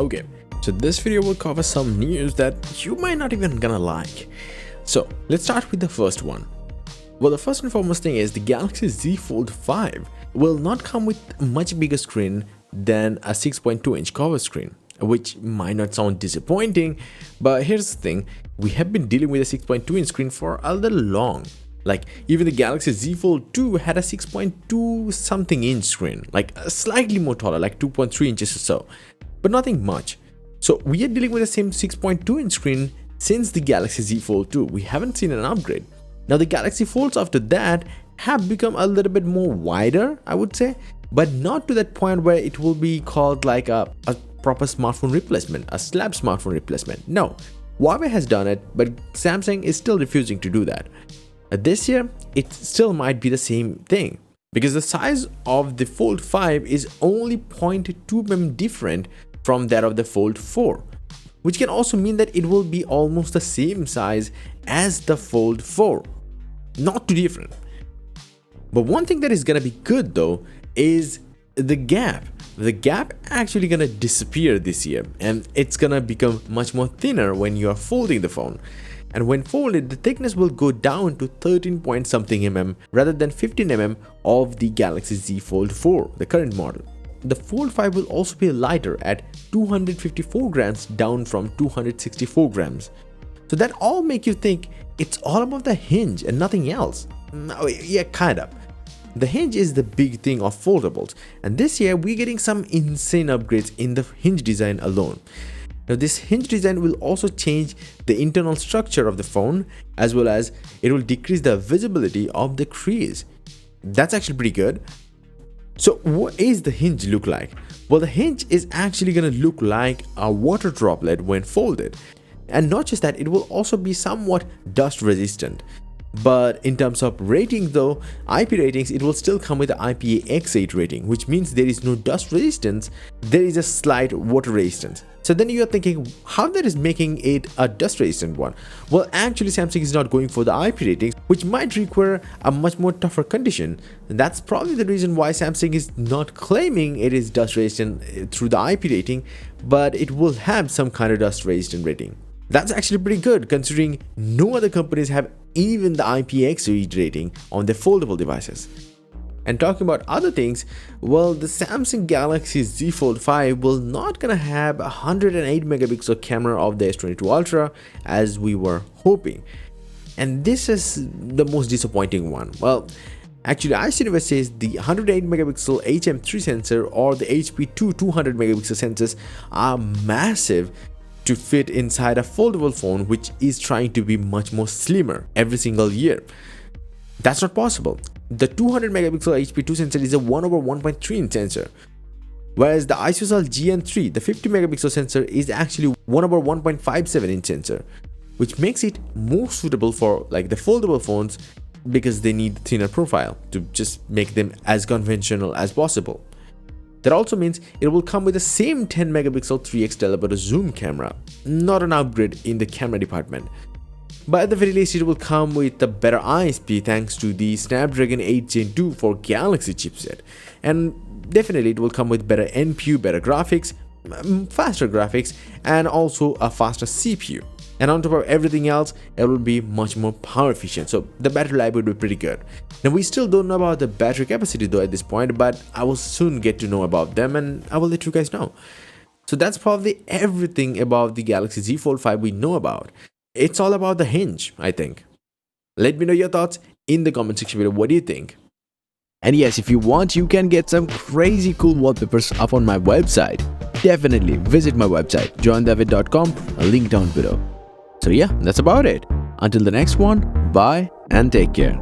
Okay, so this video will cover some news that you might not even gonna like. So let's start with the first one. Well, the first and foremost thing is the Galaxy Z Fold 5 will not come with a much bigger screen than a 6.2-inch cover screen, which might not sound disappointing, but here's the thing, we have been dealing with a 6.2-inch screen for a little long. Like, even the Galaxy Z Fold 2 had a 6.2 something inch screen, like slightly more taller, like 2.3 inches or so, but nothing much. So we are dealing with the same 6.2-inch screen since the Galaxy Z Fold 2. We haven't seen an upgrade. Now the Galaxy Folds after that have become a little bit more wider, I would say, but not to that point where it will be called like a proper smartphone replacement, a slab smartphone replacement. No, Huawei has done it, but Samsung is still refusing to do that. This year, it still might be the same thing, because the size of the Fold 5 is only 0.2 mm different from that of the Fold 4, which can also mean that it will be almost the same size as the Fold 4, not too different. But one thing that is gonna be good though is the gap. The gap actually gonna disappear this year, and it's gonna become much more thinner when you are folding the phone. And when folded, the thickness will go down to 13 point something mm rather than 15 mm of the Galaxy Z Fold 4, the current model. The Fold 5 will also be lighter at 254 grams down from 264 grams. So that all make you think it's all about the hinge and nothing else. No, yeah, kind of. The hinge is the big thing of foldables, and this year we're getting some insane upgrades in the hinge design alone. Now this hinge design will also change the internal structure of the phone, as well as it will decrease the visibility of the crease. That's actually pretty good. So what is the hinge look like? Well, the hinge is actually going to look like a water droplet when folded. And not just that, it will also be somewhat dust resistant. But in terms of rating though, IP ratings, it will still come with the IPX8 rating, which means there is no dust resistance, there is a slight water resistance. So then you are thinking, how that is making it a dust resistant one? Well, actually Samsung is not going for the IP ratings, which might require a much more tougher condition. And that's probably the reason why Samsung is not claiming it is dust resistant through the IP rating, but it will have some kind of dust resistant rating. That's actually pretty good, considering no other companies have even the IPX8 rating on their foldable devices. And talking about other things, well, the Samsung Galaxy Z Fold 5 will not gonna have a 108 megapixel camera of the S22 Ultra as we were hoping. And this is the most disappointing one. Well, actually iCineWest says the 108 megapixel HM3 sensor or the HP2 200 megapixel sensors are massive to fit inside a foldable phone which is trying to be much more slimmer every single year. That's not possible. The 200 megapixel HP2 sensor is a 1/1.3 inch sensor, whereas the ISOCELL GN3, the 50 megapixel sensor, is actually 1/1.57 inch sensor, which makes it more suitable for like the foldable phones because they need thinner profile to just make them as conventional as possible. That also means it will come with the same 10 megapixel 3x telephoto zoom camera, not an upgrade in the camera department. But at the very least, it will come with a better ISP thanks to the Snapdragon 8 Gen 2 for Galaxy chipset. And definitely it will come with better NPU, better graphics, faster graphics, and also a faster CPU. And on top of everything else, it will be much more power efficient, so the battery life will be pretty good. Now we still don't know about the battery capacity though at this point, but I will soon get to know about them and I will let you guys know. So that's probably everything about the Galaxy Z Fold 5 we know about. It's all about the hinge, I think. Let me know your thoughts in the comment section below. What do you think? And yes, if you want, you can get some crazy cool wallpapers up on my website. Definitely visit my website, johndavid.com, a link down below. So yeah, that's about it. Until the next one, bye and take care.